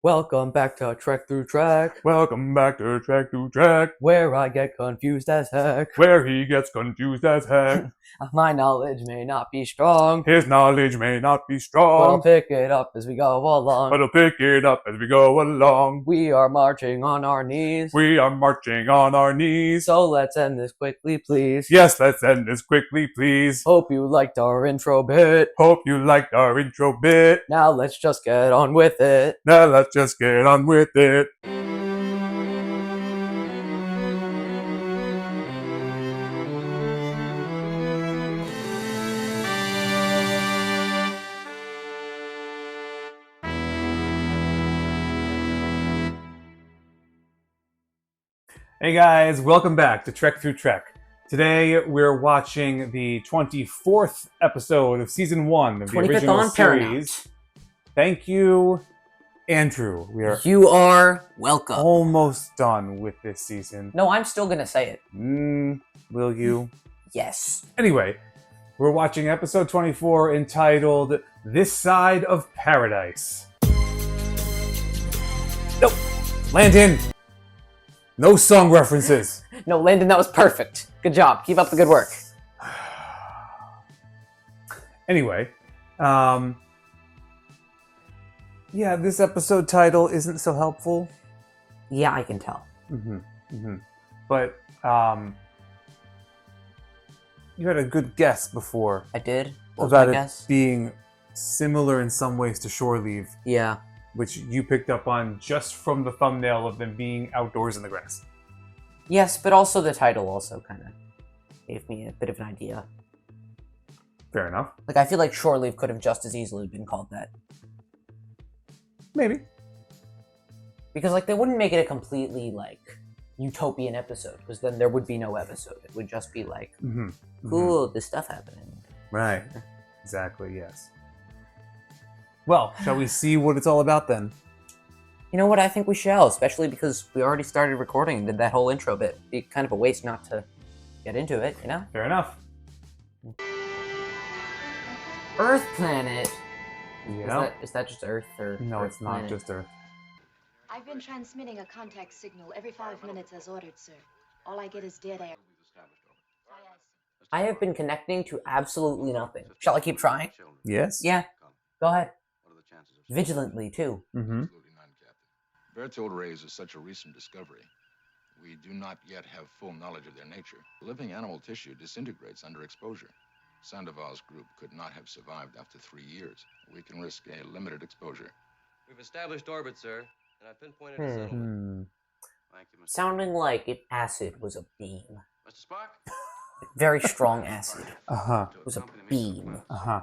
Welcome back to Trek Through Trek, Welcome back to Trek to Trek, where I get confused as heck. where he gets confused as heck. My knowledge may not be strong, His knowledge may not be but I'll strong, pick it up as we go along. but he'll pick it up as we go along. We are marching on our knees, We are marching on our knees. so let's end this quickly, please. Yes, let's end this quickly, please. Hope you liked our intro bit. Hope you liked our intro bit. Now let's just get on with it. Now let's just get on with it. Hey guys, welcome back to Trek Through Trek. Today we're watching the 24th episode of Season 1 of the 25th original on Paramount. series. Thank you, Andrew. We are You are welcome. almost done with this season. No, I'm still gonna say it. Will you? Yes. Anyway, we're watching episode 24 entitled This Side of Paradise. Nope. Landon! No song references. No, Landon, that was perfect. Good job. Keep up the good work. Anyway, yeah, this episode title isn't so helpful. Yeah, I can tell. But, you had a good guess before I did. What was my about it guess? being similar in some ways to Shore Leave, Yeah. which you picked up on just from the thumbnail of them being outdoors in the grass. Yes, but also the title also kind of gave me a bit of an idea. Fair enough. Like, I feel like Shore Leave could have just as easily been called that. Maybe. Because, like, they wouldn't make it a completely, like, utopian episode, because then there would be no episode. It would just be like, cool, this stuff happening. Right. Exactly, yes. Well, shall we see what it's all about then? You know what, I think we shall, especially because we already started recording and did that whole intro bit. It'd be kind of a waste not to get into it, you know? Fair enough. Earth planet! Yeah. Is that just Earth, or No, Earth it's not planet? just Earth. I've been transmitting a contact signal every 5 minutes as ordered, sir. All I get is dead air. I have been connecting to absolutely nothing. Shall I keep trying? Yes? Yeah. Go ahead. Vigilantly, too. Mm-hmm. Absolutely none, Captain. Berthold rays is such a recent discovery. We do not yet have full knowledge of their nature. Living animal tissue disintegrates under exposure. Sandoval's group could not have survived after 3 years. We can risk a limited exposure. We've established orbit, sir, and I've pinpointed a settlement. Thank you, Mr. Sounding like if acid was a beam. Mr. Spock? Very strong acid. Uh-huh. Was a beam. Uh-huh.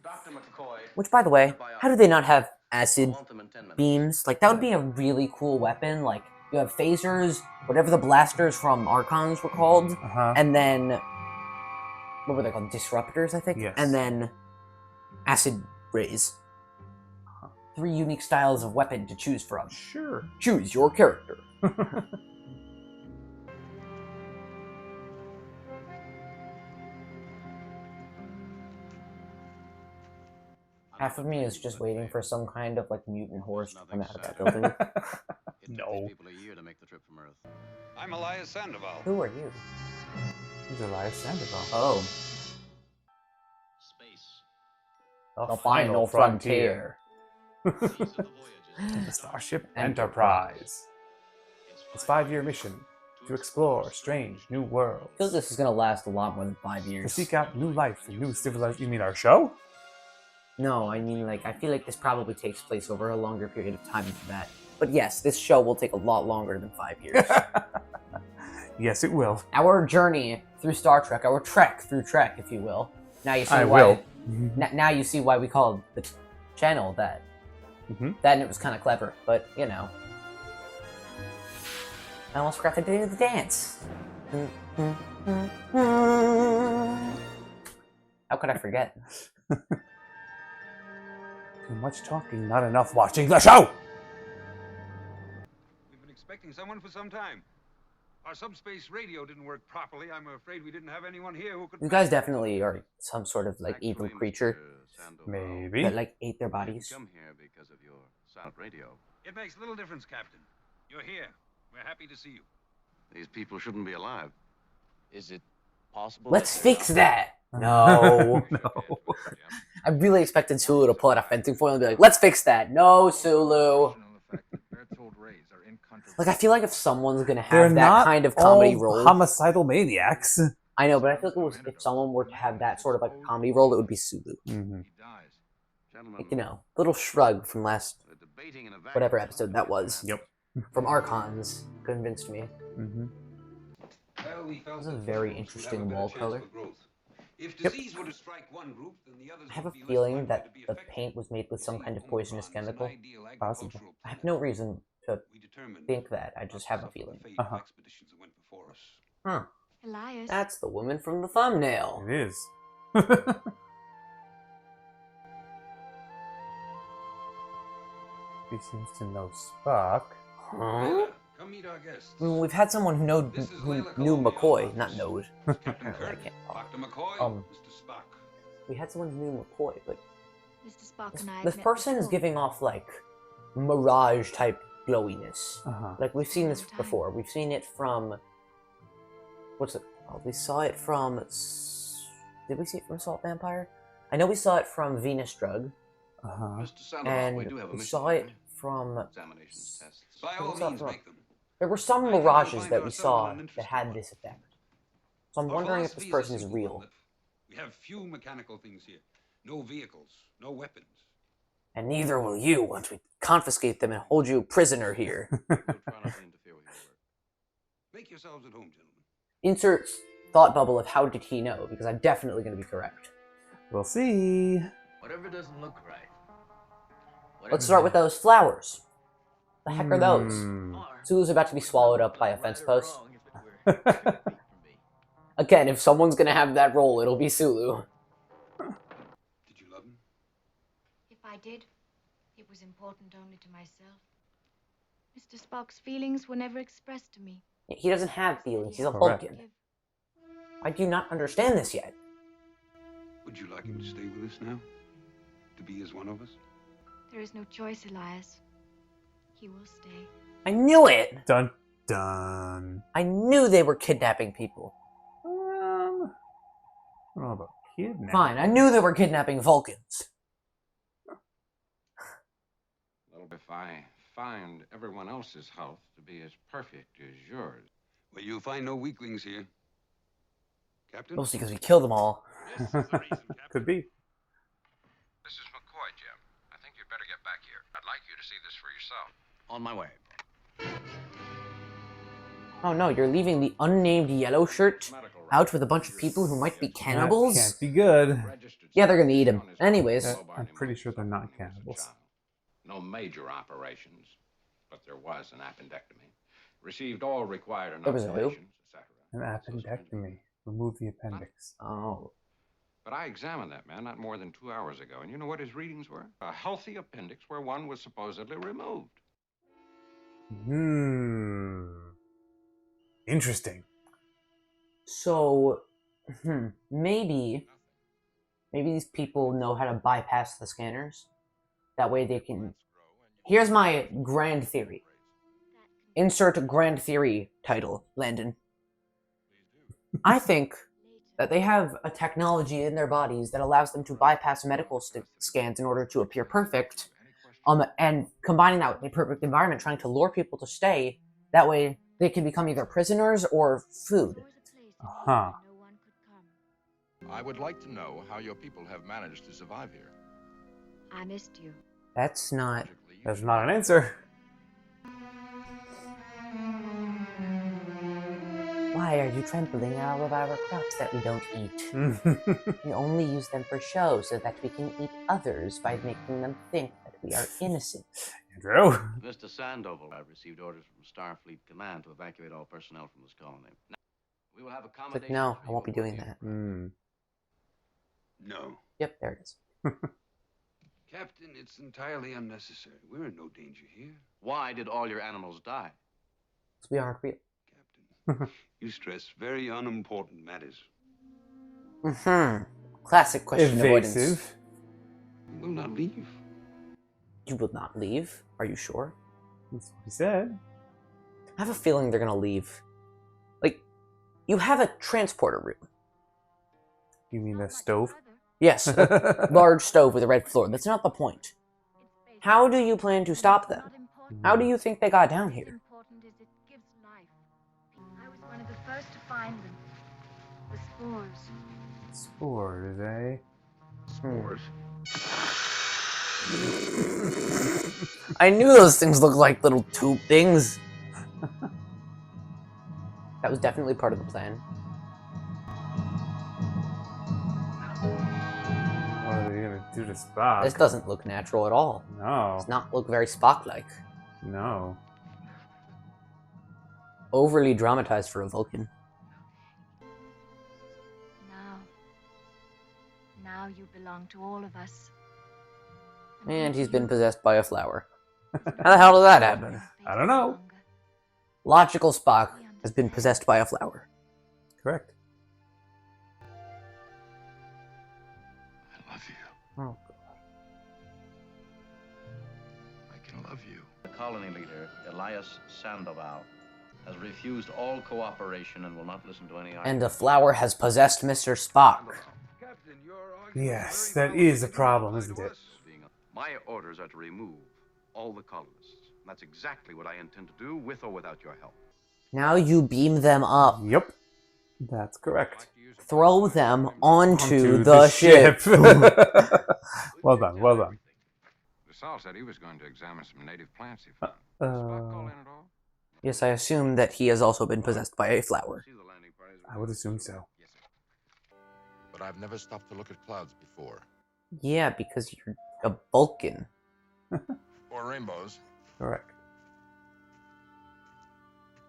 Dr. McCoy. Which, by the way, how do they not have acid Want them in 10 minutes. beams? Like, that would be a really cool weapon. Like, you have phasers, whatever the blasters from Archons were called, Uh-huh. and then, what were they called? Disruptors, I think? Yes. And then acid rays. 3 unique styles of weapon to choose from. Sure. Choose your character. Half of me is just waiting for some kind of, like, mutant horse to come out of that building. It took No. these people a year to make the trip from Earth. I'm Elias Sandoval. Who are you? Who's Elias Sandoval? Oh. Space. The final frontier. These are the voyages. The Starship Enterprise. Its 5-year mission to explore strange new worlds. I feel like this is gonna last a lot more than 5 To years. seek out new life and new civilization. You mean our show? No, I mean, like, I feel like this probably takes place over a longer period of time than that. But yes, this show will take a lot longer than 5 years. Yes, it will. Our journey through Star Trek, our trek through Trek, if you will. Now you see I why. will. Now you see why we called the channel that. Mhm. That, and it was kind of clever, but you know. I almost forgot to do the dance. How could I forget? Too much talking, not enough watching the show! We've been expecting someone for some time. Our subspace radio didn't work properly. I'm afraid we didn't have anyone here who could... You guys definitely are some sort of, like, evil Actually, creature Mr. Sandoval, Maybe. that, like, ate their bodies. Come here because of your Sound radio. It makes little difference, Captain. You're here. We're happy to see you. These people shouldn't be alive. Is it possible? Let's that they're fix not? that. No. No. I really expected Sulu to pull out a fencing foil and be like, let's fix that. No, Sulu. Like, I feel like if someone's gonna They're have that not kind of comedy all role, homicidal maniacs. I know, but I feel like if someone were to have that sort of like comedy role, it would be Sulu. Mm-hmm. Gentlemen, Like, you know, little shrug from last we're debating in a vacuum. whatever episode that was. Yep. From Archons convinced me. Mm-hmm. Well, we felt This is a that very some groups would interesting have a better wall chance color. for growth. If Yep. disease were to strike one group, then the others I have a would be less feeling likely that to be the affected. paint was made with some See, kind of Omicron poisonous is an chemical. ideal Possible. agricultural I have planet. no reason to We determined think that. I not just to have a suffer the feeling. fate Uh-huh. of expeditions that went before us. Huh. Elias. That's the woman from the thumbnail. It is. He seems to know Spock. Huh? Layla, come meet our guests. We've had someone who This is who Layla knew Columbia, McCoy, our not office. knowed. Captain Apparently I Kirk, can't talk. Dr. McCoy, Um, Mr. Spock. We had someone who knew McCoy, but Mr. Spock this, and I. this person is giving off like mirage type glowiness. Uh-huh. Like we've seen this before. We've seen it from what's it called? We saw it from. Did we see it from Salt Vampire? I know we saw it from Venus Drug, Uh-huh. Mr. Sandoval, we and do have a we mission saw it here. from. Examinations, tests. By all What's that means, from? make them. There were some I think we'll mirages find that we ourselves saw in an that had interesting this effect. So I'm Our wondering if philosophy this person a is simple real. one, that we have few mechanical things here. No vehicles, no weapons. And neither will you once we confiscate them and hold you prisoner here. We'll try not to interfere with your work. Make yourselves at home, gentlemen. Insert thought bubble of how did he know, because I'm definitely going to be correct. We'll see. Whatever doesn't look right. Let's start with those flowers. The heck are those? Hmm. Sulu's about to be swallowed up by a fence post. Again, if someone's going to have that role, it'll be Sulu. Did you love him? If I did, it was important only to myself. Mr. Spock's feelings were never expressed to me. He doesn't have feelings. He's a Correct. Vulcan. I do not understand this yet. Would you like him to stay with us now? To be as one of us? There is no choice, Elias. He will stay. I knew it! Dun dun. I knew they were kidnapping people. I don't know about kidnapping. Fine, I knew they were kidnapping Vulcans. Well, if I find everyone else's health to be as perfect as yours. Well, you'll find no weaklings here. Captain? Mostly because we killed them all. This is the reason, Captain. Could be. This is McCoy, Jim. I think you'd better get back here. I'd like you to see this for yourself. On my way. Oh no, you're leaving the unnamed yellow shirt out with a bunch of people who might be cannibals? That can't be good. Yeah, they're gonna eat him. Anyways. I'm pretty sure they're not cannibals. No major operations, but there was an appendectomy. Received all required There was a who? inoculations, etc. An appendectomy. Remove the appendix. Oh. But I examined that man not more than 2 hours ago, and you know what his readings were? A healthy appendix where one was supposedly removed. Interesting. So, maybe these people know how to bypass the scanners. That way they can... Here's my grand theory. Insert grand theory title, Landon. I think that they have a technology in their bodies that allows them to bypass medical scans in order to appear perfect, and combining that with a perfect environment, trying to lure people to stay. That way they can become either prisoners or food. Uh-huh. I would like to know how your people have managed to survive here. I missed you. That's not... That's not an answer. Why are you trampling all of our crops that we don't eat? We only use them for show so that we can eat others by making them think that we are innocent. Andrew. Mr. Sandoval, I've received orders from Starfleet Command to evacuate all personnel from this colony. Now, we will have It's accommodations. like, no, for I you won't be aboard doing the that. No. Yep, there it is. Captain, it's entirely unnecessary. We're in no danger here. Why did all your animals die? We aren't real. Captain, you stress very unimportant matters. Classic question avoidance. Evasive. We will not leave. You will not leave? Are you sure? That's what he said. I have a feeling they're gonna leave. Like, you have a transporter room. You mean the stove? Yes, a large stove with a red floor. That's not the point. How do you plan to stop them? How do you think they got down here? Important is it gives life. I was one of the first to find them. The spores. Spores, eh? Spores. I knew those things looked like little tube things. That was definitely part of the plan. What are they gonna do to Spock? This doesn't look natural at all. No. Does not look very Spock-like. No. Overly dramatized for a Vulcan. Now you belong to all of us. And he's been possessed by a flower. How the hell did that happen? I don't know. Logical Spock has been possessed by a flower. Correct. I love you. Oh, I can love you. The colony leader, Elias Sandoval, has refused all cooperation and will not listen to any and the flower has possessed Mr. Spock. Captain, your argument Yes, very that is a well problem, applied isn't to it? us. My orders are to remove all the colonists. That's exactly what I intend to do, with or without your help. Now you beam them up. Yep. That's correct. Throw them onto the ship. Well done, well done. DeSalle said he was going to examine some native plants he found. Did Spock call in at all? Yes, I assume that he has also been possessed by a flower. See the landing parties. I would assume so. Yes, sir. But I've never stopped to look at clouds before. Yeah, because you're a Vulcan. Or rainbows. Correct.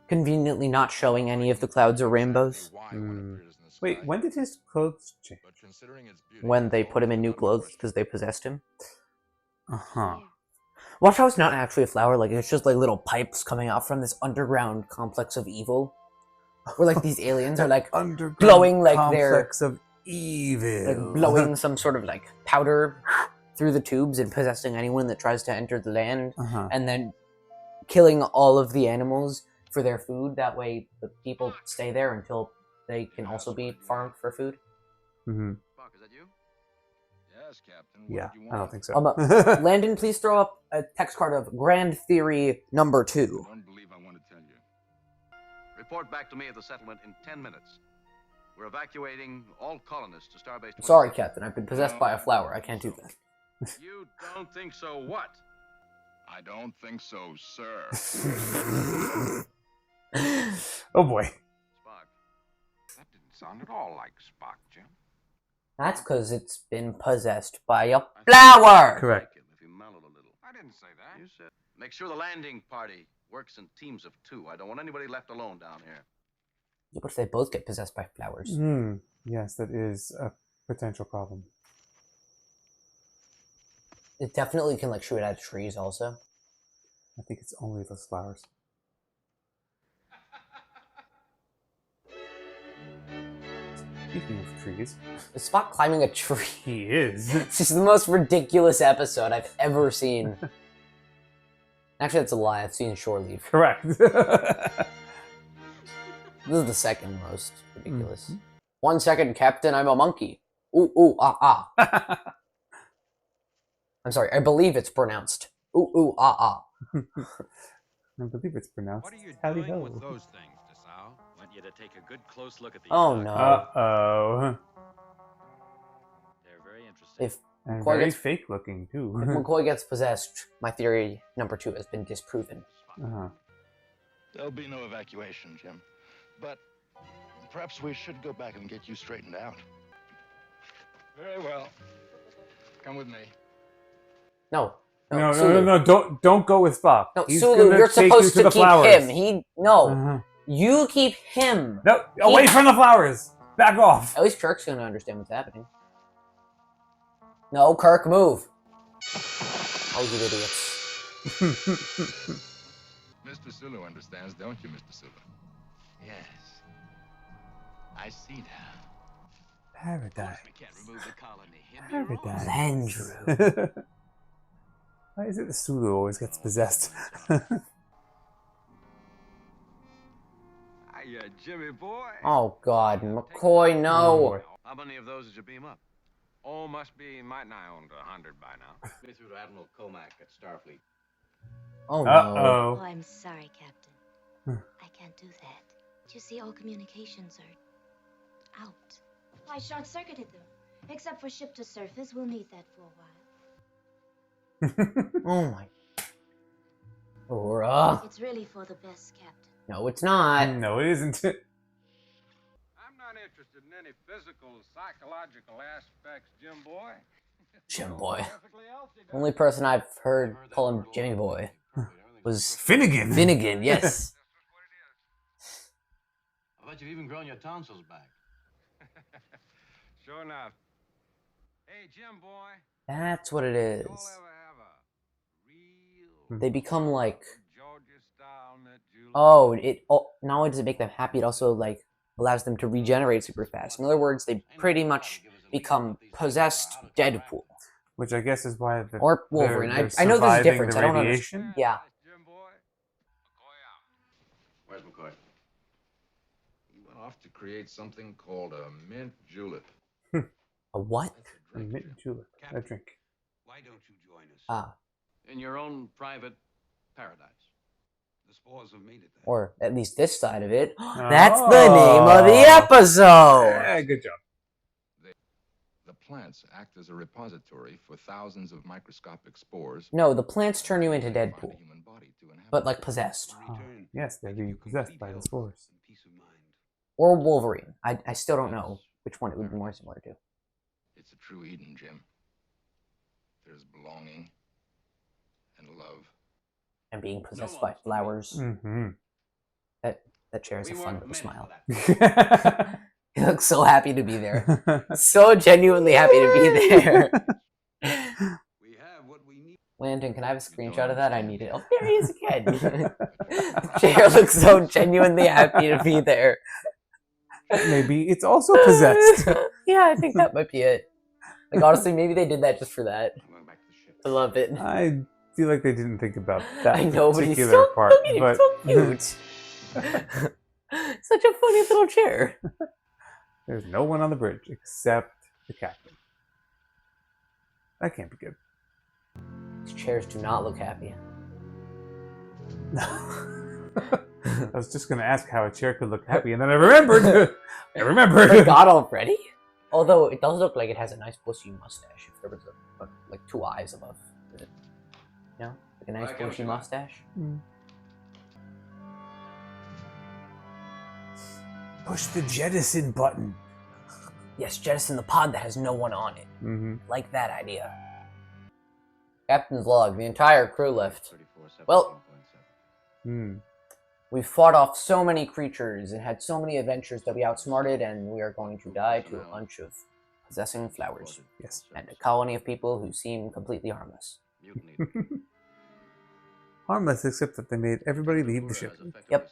Conveniently not showing any of the clouds or rainbows. Why one appears in the Wait, sky, when did his clothes change? but considering its beauty, When they it's put him in always new without clothes question. because they possessed him. Uh-huh. Watch how it's not actually a flower, like it's just like little pipes coming out from this underground complex of evil. Where like these aliens are like Underground glowing like they're complex of evil. like blowing some sort of like powder through the tubes and possessing anyone that tries to enter the land, Uh-huh. and then killing all of the animals for their food. That way the people stay there until they can also be farmed for food. Mm-hmm. Spock, is that you? Yes, Captain. What Yeah, did you I don't want? think so. Landon, please throw up a text card of Grand Theory number 2. You don't believe I want to tell you. Report back to me at the settlement in 10 minutes. We're evacuating all colonists to Starbase 20. Sorry, Captain, I've been possessed by a flower. I can't do that. You don't think so what? I don't think so, sir. Oh boy. Spock. That didn't sound at all like Spock, Jim. That's because it's been possessed by a flower! Correct. Like him if he mellowed a little. I didn't say that. You said. Make sure the landing party works in teams of 2. I don't want anybody left alone down here. What if they both get possessed by flowers? Hmm. Yes, that is a potential problem. It definitely can like shoot at trees also. I think it's only those flowers. Speaking of trees, Is Spock climbing a tree? he is. This is the most ridiculous episode I've ever seen. Actually, that's a lie. I've seen Shore Leave. Correct. This is the second most ridiculous. 1 second, Captain, I'm a monkey. Ooh, ooh, ah, ah. I'm sorry, I believe it's pronounced. Ooh, ooh, ah, ah. I believe it's pronounced What are you tally doing ho. with those things, DeSalle? Want you to take a good close look at these. Oh dogs. no. Uh-oh. They're very interesting. If And Koi very gets- fake looking, too. If McCoy gets possessed, my theory number 2 has been disproven. Uh-huh. There'll be no evacuation, Jim. But perhaps we should go back and get you straightened out. Very well. Come with me. No. No, Sulu. don't go with Spock. No, He's Sulu, gonna you're take you supposed to to the keep flowers. him. No. Uh-huh. You keep him. No, away from the flowers. Back off. At least Kirk's gonna understand what's happening. No, Kirk, move. Oh, you idiots. Mr. Sulu understands, don't you, Mr. Sulu? Yes. I see now. Paradise. We can't remove the colony. Paradise. Landrew. Why is it the Sulu always gets possessed? Hiya, Jimmy boy. Oh God, McCoy, no. How many of those did you beam up? Oh, must be might nigh on to 100 by now. Me through to Admiral Comac at Starfleet. Oh no. Oh, Uh-oh. I'm sorry, Captain. I can't do that. You see, all communications are out. I short-circuited them. Except for ship to surface, we'll need that for a while. Oh my. Laura. It's really for the best, Captain. No, it's not. No, it isn't. I'm not interested in any physical, psychological aspects, Jim boy. Jim Boy. Only person I've heard call him Jimmy Boy was Finnegan. Finnegan, yes. I bet you've even grown your tonsils back. Sure enough. Hey, Jim boy. That's what it is. Y'all ever have a real They become like, Georgia style nut julep? oh, not only does it make them happy, it also like allows them to regenerate super fast. In other words, they pretty much become possessed Deadpool. Which I guess is why Or Wolverine. they're I know there's a surviving difference. the I don't radiation. understand. Yeah. Jim boy. McCoy out. Where's McCoy? He went off to create something called a mint julep. A what? That's a A drink, mint Jim. julep. A drink. Why don't you join us? Ah. In your own private paradise. The spores have made it there. Or at least this side of it. That's the name of the Oh. episode! Yeah, good job. The plants act as a repository for thousands of microscopic spores. No, the plants turn you into Find a Deadpool. human body to inhabit. But like possessed. Oh, yes, they're being possessed by the spores. And peace of mind. Or Wolverine. I still don't know which one it would be more similar to. It's a true Eden, Jim. There's belonging and love. And being possessed by flowers. Mm-hmm. That chair has a We fun weren't little meant smile. for that. He looks so happy to be there. So genuinely happy to be there. We have what we need. Landon, can I have a screenshot of that? I need it. Oh, there he is again. The chair looks so genuinely happy to be there. Maybe it's also possessed. Yeah, I think that might be it. Like, honestly, maybe they did that just for that. I'm going back to the ship. I love it. I feel like they didn't think about that I know, but he's particular so, part. look at him, But so cute. Such a funny little chair. there's no one on the bridge except the captain. That can't be good. These chairs do not look happy. I was just going to ask how a chair could look happy, and then I remembered. I remembered. Forgot already? Although it does look like it has a nice bushy mustache. If there was like two eyes above it. You know? Like a nice I get what bushy you mean. mustache. Push the jettison button. Yes, jettison the pod that has no one on it. Mm-hmm. Like that idea. Captain's log. The entire crew left. 34, Well- Hmm. We fought off so many creatures and had so many adventures that we outsmarted, and we are going to die to a bunch of possessing flowers. Yes. And a colony of people who seem completely harmless. Mutiny. Harmless, except that they made everybody leave the ship. Yep.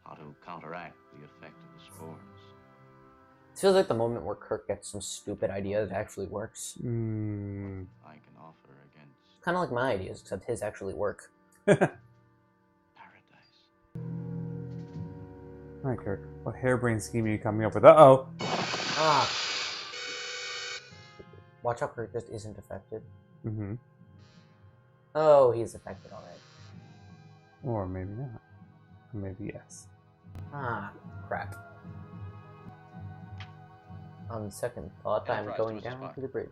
How to counteract the effect of the spores. This feels like the moment where Kirk gets some stupid idea that actually works. Hmm. I can offer against Kind of like my ideas, except his actually work. paradise. Alright, Kirk. What harebrained scheme are you coming up with? Uh-oh. Ah. Watch out, Kirk just isn't affected. Mm-hmm. Oh, he's affected already. Or maybe not. Or maybe yes. Ah, crap. On second thought, I'm Enterprise, going Mr. down Spock. to the bridge.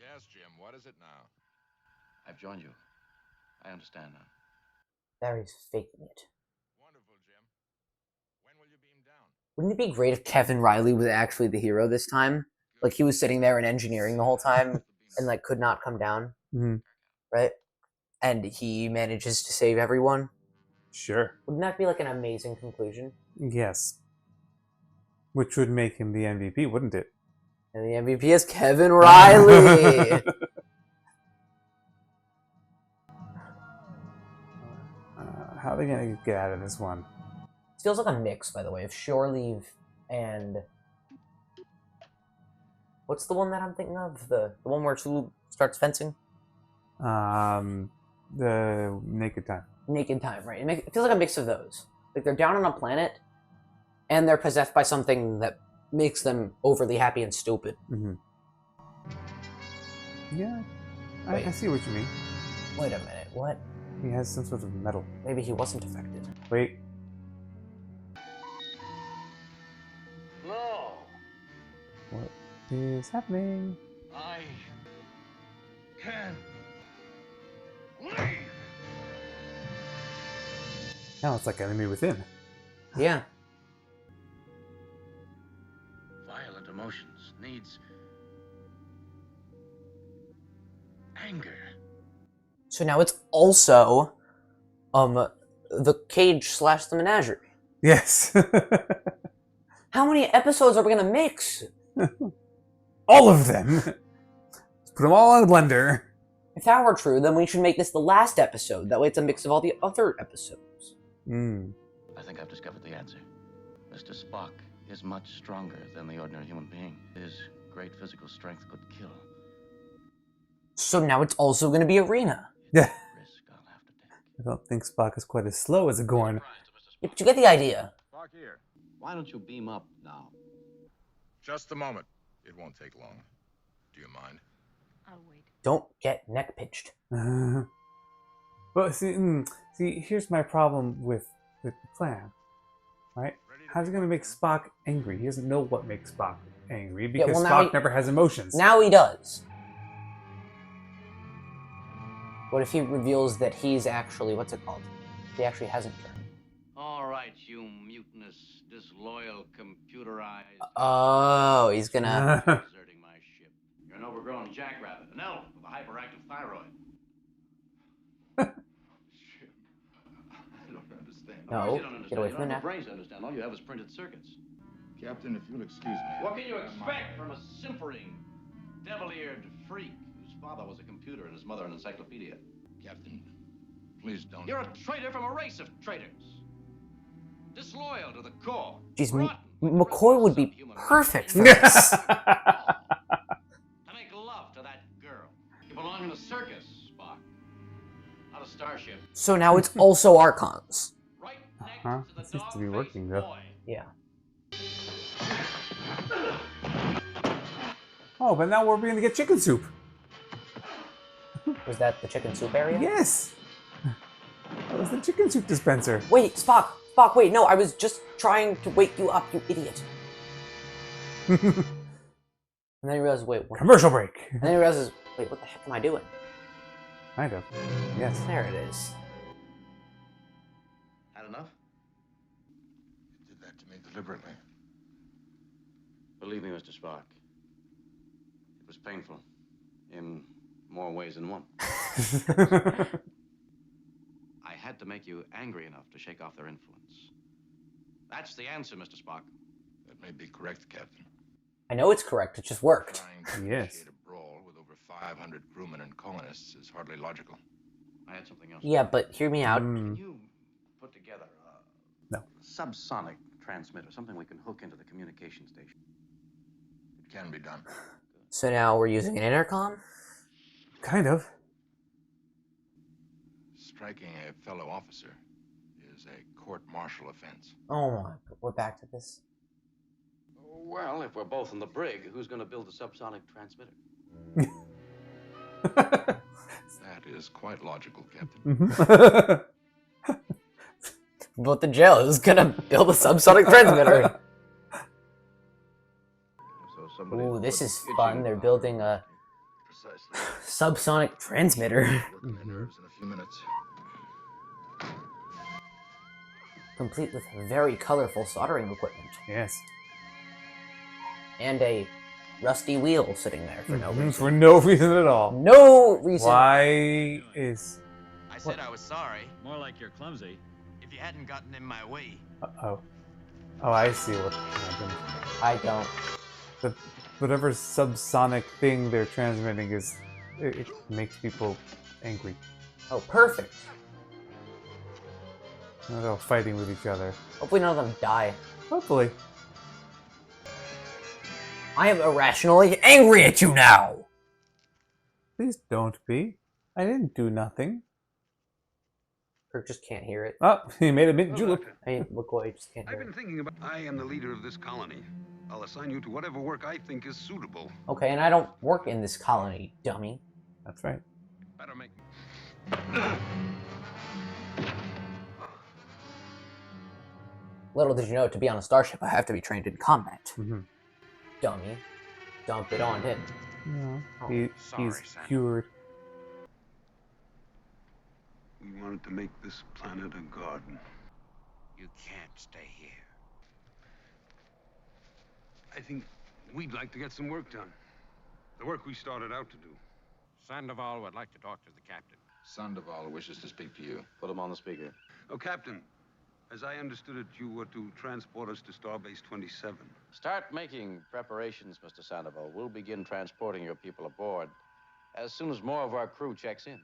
Yes, Jim. What is it now? I've joined you. I understand now. Barry's faking it. Wonderful, Jim. When will you beam down? Wouldn't it be great if Kevin Riley was actually the hero this time? Like, he was sitting there in engineering the whole time and, like, could not come down, Mm-hmm. right? And he manages to save everyone. Sure. Wouldn't that be, like, an amazing conclusion? Yes. Which would make him the MVP, wouldn't it? And the MVP is Kevin Riley! How are they going to get out of this one? It feels like a mix, by the way, of shore leave and... What's the one that I'm thinking of? The one where Sulu starts fencing? The Naked Time. Naked Time, right? It feels like a mix of those. Like they're down on a planet, and they're possessed by something that makes them overly happy and stupid. Mm-hmm. Yeah, I see what you mean. Wait a minute, what? He has some sort of metal. Maybe he wasn't affected. Wait. No. What is happening? I can't leave. Now it's like Enemy Within. Yeah. Violent emotions needs anger. So now it's also, the cage / the menagerie. Yes. How many episodes are we gonna mix? All of them. Let's put them all in a blender. If that were true, then we should make this the last episode. That way it's a mix of all the other episodes. I think I've discovered the answer. Mr. Spock is much stronger than the ordinary human being. His great physical strength could kill. So now it's also going to be Arena. Yeah. I don't think Spock is quite as slow as a Gorn. Yeah, but you get the idea. Spock here. Why don't you beam up now? Just a moment. It won't take long. Do you mind? I'll wait. Don't get neck pinched. But see, here's my problem with the plan. Right? How's he going to make Spock angry? He doesn't know what makes Spock angry because Spock never has emotions. Now he does. What if he reveals that he's actually, what's it called? He actually hasn't turned. All right, you mutinous, disloyal, computerized... Oh, he's gonna... deserting my ship. You're an overgrown jackrabbit, an elf with a hyperactive thyroid. Ship. I don't understand. No, get away from the You don't have net. a brains to understand. All you have is printed circuits. Captain, if you'll excuse me. What can you expect from a simpering, devil-eared freak whose father was a computer and his mother an encyclopedia? Captain, please don't... You're a traitor from a race of traitors. Disloyal to the core. Jeez, Rotten. McCoy would be perfect for this. To make love to that girl. You belong in a circus, Spock. Not a starship. So now it's also Archons. Right next Huh? to the It seems to be dog-faced working, though. boy. Yeah. Oh, but now we're going to get chicken soup. Was that the chicken soup area? Yes. That was the chicken soup dispenser. Wait, Spock! Spock, wait, no, I was just trying to wake you up, you idiot. And then he realizes, wait, what? Commercial break. And then he realizes, wait, what the heck am I doing? Kind of. Yes. There it is. Had enough? You did that to me deliberately. Believe me, Mr. Spock. It was painful. In more ways than one. I had to make you angry enough to shake off their influence. That's the answer, Mr. Spock. That may be correct, Captain. I know it's correct, it just worked. Trying to Yes. initiate a brawl with over 500 crewmen and colonists is hardly logical. I had something else. Yeah, but hear me out. Can you put together a No. subsonic transmitter, something we can hook into the communication station? It can be done. So now we're using an intercom? Kind of. Striking a fellow officer is a court-martial offense. Oh my, we're back to this. Well, if we're both in the brig, who's going to build the subsonic transmitter? That is quite logical, Captain. But the jail is gonna build a subsonic transmitter. So Ooh, this is fun. They're building a subsonic transmitter. Working their nerves in a few minutes. Complete with very colorful soldering equipment. Yes. And a rusty wheel sitting there for no reason. For no reason at all. No reason. Why is... I said I was sorry. More like you're clumsy. If you hadn't gotten in my way. Uh-oh. Oh, I see what happened. I don't. But whatever subsonic thing they're transmitting is... It makes people angry. Oh, perfect. They're all fighting with each other. Hopefully none of them die. Hopefully. I am irrationally angry at you now! Please don't be. I didn't do nothing. Kirk just can't hear it. Oh, he made a mint julep. I mean, McCoy just can't hear I've been thinking about... I am the leader of this colony. I'll assign you to whatever work I think is suitable. Okay, and I don't work in this colony, dummy. That's right. Better make... Little did you know, to be on a starship, I have to be trained in combat. Mm-hmm. Dummy. Dump it on him. No, sorry, he's Sam. cured. We wanted to make this planet a garden. You can't stay here. I think we'd like to get some work done. The work we started out to do. Sandoval would like to talk to the captain. Sandoval wishes to speak to you. Put him on the speaker. Oh, Captain, as I understood it, you were to transport us to Starbase 27. Start making preparations, Mr. Sandoval. We'll begin transporting your people aboard as soon as more of our crew checks in.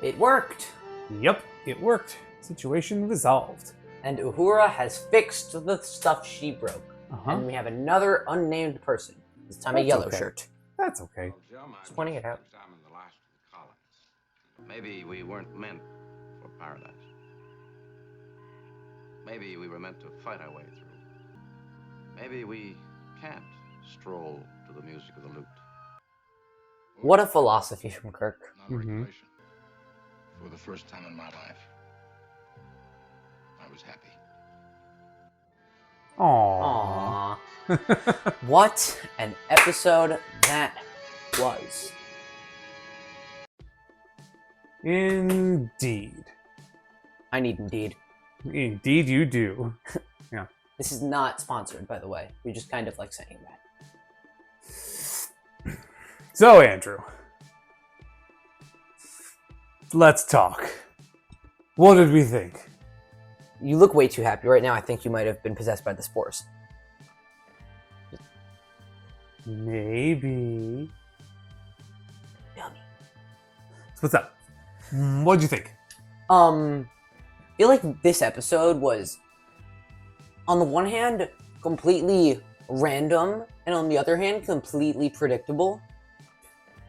It worked! Yep, it worked. Situation resolved. And Uhura has fixed the stuff she broke. And we have another unnamed person. This time That's a yellow okay. shirt. That's okay. Well, Jim, Just pointing it out. examined the last of the colonies. Maybe we weren't meant for paradise. Maybe we were meant to fight our way through. Maybe we can't stroll to the music of the lute. What a philosophy from Kirk. Non-regulation. For the first time in my life, I was happy. Aww. What an episode that was. Indeed. I need Indeed. Indeed you do. Yeah. This is not sponsored, by the way. We just kind of like saying that. So, Andrew. Let's talk. What did we think? You look way too happy right now. I think you might have been possessed by the spores. Maybe. Yummy. So what's up? What'd you think? I feel like this episode was, on the one hand, completely random, and on the other hand, completely predictable.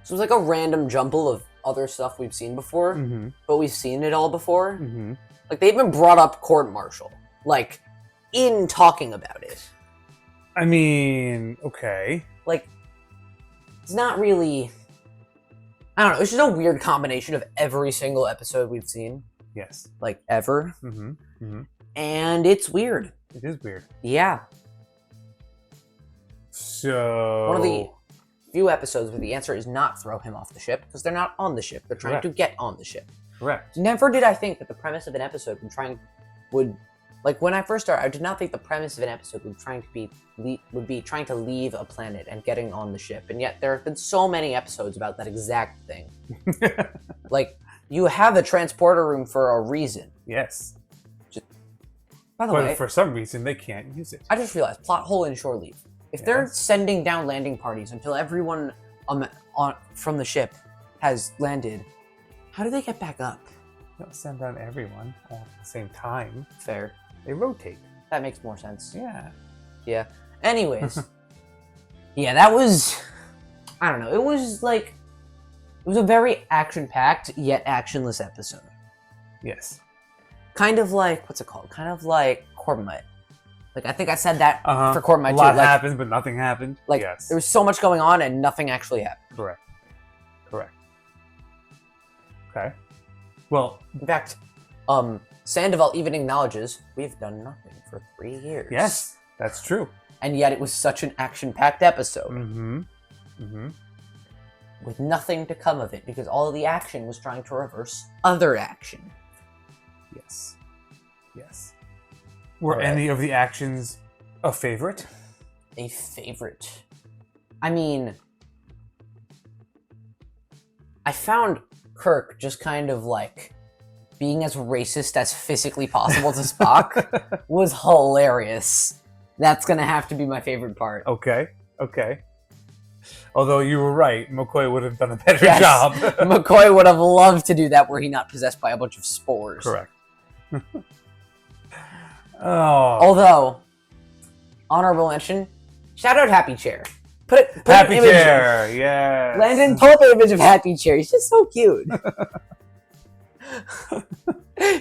So it was like a random jumble of other stuff we've seen before, but we've seen it all before. Like, they even brought up court-martial, like, in talking about it. I mean, okay. Like, it's not really... I don't know, it's just a weird combination of every single episode we've seen. Yes. Like, ever. Mm-hmm. And it's weird. It is weird. Yeah. So... One of the few episodes where the answer is not throw him off the ship, because they're not on the ship. They're trying to get on the ship. Correct. Never did I think that the premise of an episode would like, when I first started, I did not think the premise of an episode would be trying to leave a planet and getting on the ship. And yet there have been so many episodes about that exact thing. Like, you have a transporter room for a reason. Yes. By the way, for some reason, they can't use it. I just realized, plot hole in shore leave. If they're sending down landing parties until everyone from the ship has landed, how do they get back up? They don't send down everyone all at the same time. Fair. They rotate. That makes more sense. Yeah. Yeah. Anyways. Yeah, that was... I don't know. It was like... It was a very action-packed, yet actionless episode. Yes. Kind of like... What's it called? Kind of like Corbomite. Like, I think I said that for Corbomite too. A lot happened, but nothing happened. Like, yes. There was so much going on and nothing actually happened. Correct. Okay. Well... In fact, Sandoval even acknowledges, we've done nothing for 3 years. Yes, that's true. And yet it was such an action-packed episode. With nothing to come of it, because all of the action was trying to reverse other action. Yes. Yes. Were any of the actions a favorite? A favorite? I mean... I found Kirk just kind of like being as racist as physically possible to Spock was hilarious. That's gonna have to be my favorite part. Okay. Although you were right, McCoy would have done a better job. McCoy would have loved to do that were he not possessed by a bunch of spores. Correct. Although, honorable mention, shout out Happy Chair. Put Happy an image. Chair, yeah. Landon, pull up an image of Happy Chair. He's just so cute.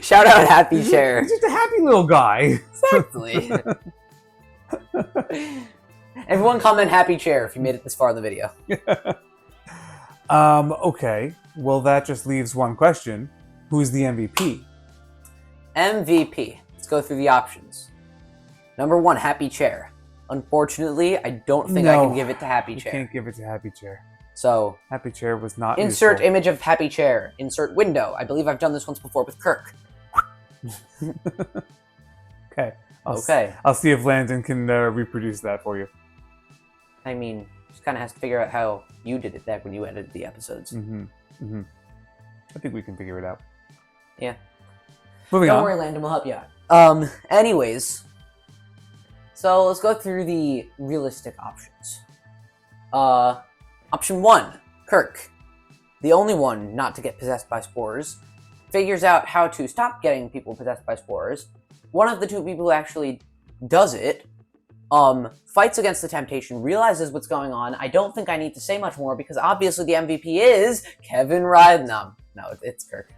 Shout out Happy Chair. He's just a happy little guy. Exactly. Everyone comment Happy Chair if you made it this far in the video. Okay. Well, that just leaves one question. Who's the MVP? MVP. Let's go through the options. Number 1, Happy Chair. Unfortunately, I don't think I can give it to Happy Chair. You can't give it to Happy Chair. So, Happy Chair was not insert useful. image of Happy Chair. Insert window. I believe I've done this once before with Kirk. Okay. Okay. I'll see if Landon can reproduce that for you. I mean, just kind of has to figure out how you did it back when you edited the episodes. I think we can figure it out. Yeah. Moving on. Don't worry, Landon. We'll help you out. Anyways. So, let's go through the realistic options. Option 1. Kirk. The only one not to get possessed by spores. Figures out how to stop getting people possessed by spores. One of the 2 people who actually does it, fights against the temptation, realizes what's going on. I don't think I need to say much more because obviously the MVP is Kevin Ryan. No, it's Kirk.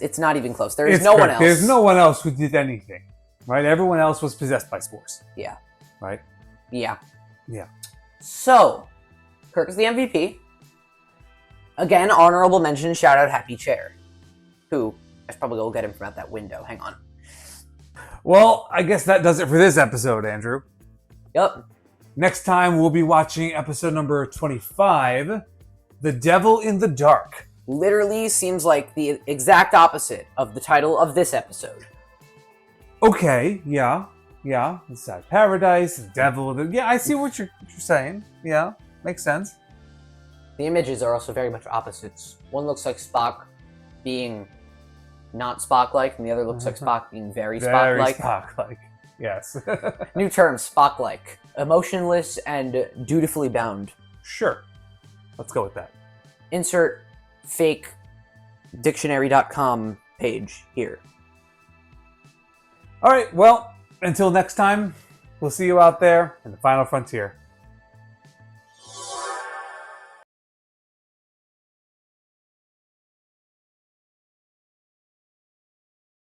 It's not even close. There is no one else. There's no one else who did anything, right? Everyone else was possessed by spores. Yeah. Right? Yeah. Yeah. So, Kirk is the MVP. Again, honorable mention, shout out Happy Chair. Who, I should probably go get him from out that window. Hang on. Well, I guess that does it for this episode, Andrew. Yep. Next time, we'll be watching episode number 25, The Devil in the Dark. Literally seems like the exact opposite of the title of this episode. Okay, yeah. Inside Paradise, the Devil. Yeah, I see what you're saying. Yeah, makes sense. The images are also very much opposites. One looks like Spock being not Spock-like, and the other looks like Spock being very Spock-like. Very Spock-like, yes. New term, Spock-like. Emotionless and dutifully bound. Sure. Let's go with that. Insert fake dictionary.com page here. All right, well, until next time, we'll see you out there in the final frontier.